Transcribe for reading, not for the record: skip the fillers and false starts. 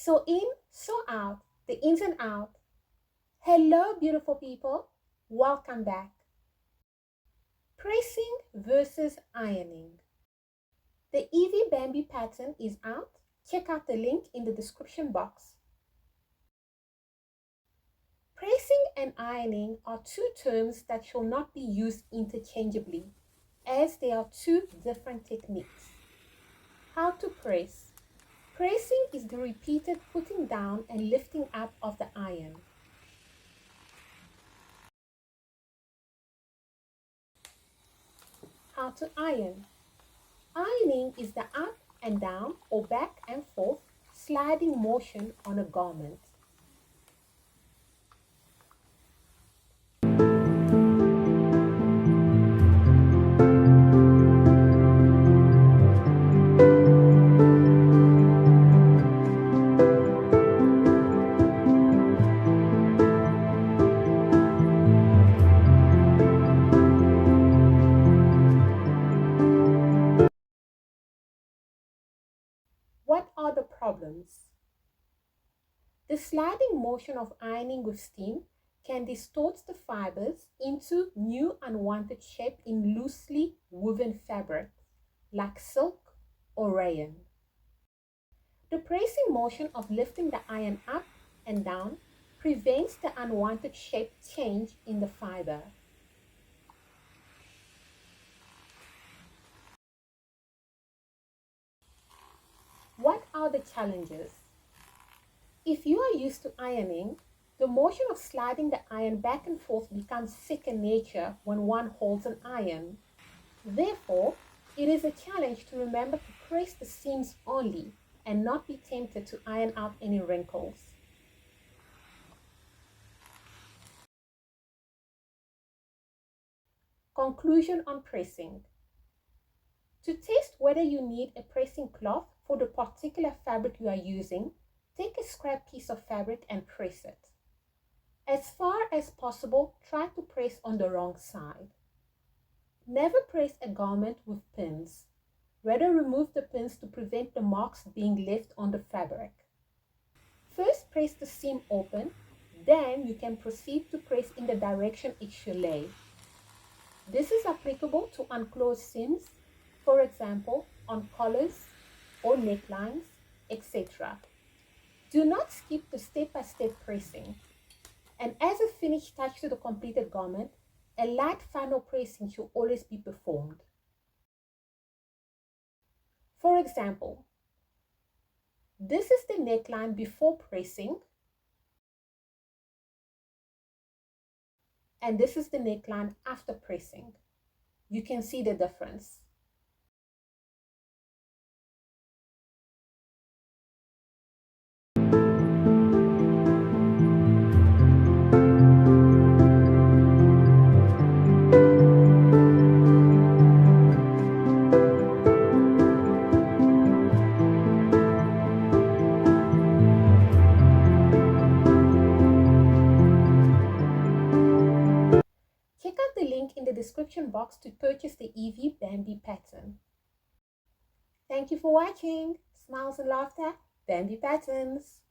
So in, so out, the ins and out. Hello, beautiful people. Welcome back. Pressing versus ironing. The easy Bambi pattern is out. Check out the link in the description box. Pressing and ironing are two terms that shall not be used interchangeably, as they are two different techniques. How to press. Pressing is the repeated putting down and lifting up of the iron. How to iron. Ironing is the up and down or back and forth sliding motion on a garment. What are the problems? The sliding motion of ironing with steam can distort the fibers into new unwanted shape in loosely woven fabric, like silk or rayon. The pressing motion of lifting the iron up and down prevents the unwanted shape change in the fiber. What are the challenges? If you are used to ironing, the motion of sliding the iron back and forth becomes second nature when one holds an iron. Therefore, it is a challenge to remember to press the seams only and not be tempted to iron out any wrinkles. Conclusion on pressing. To test whether you need a pressing cloth for the particular fabric you are using, take a scrap piece of fabric and press it. As far as possible, try to press on the wrong side. Never press a garment with pins. Rather, remove the pins to prevent the marks being left on the fabric. First, press the seam open, then you can proceed to press in the direction it should lay. This is applicable to unclosed seams, for example, on collars or necklines, etc. Do not skip the step-by-step pressing. And as a finished touch to the completed garment, a light final pressing should always be performed. For example, this is the neckline before pressing, and this is the neckline after pressing. You can see the difference. Check out the link in the description box to purchase the EV Bambi pattern. Thank you for watching. Smiles and laughter, BambiPatterns.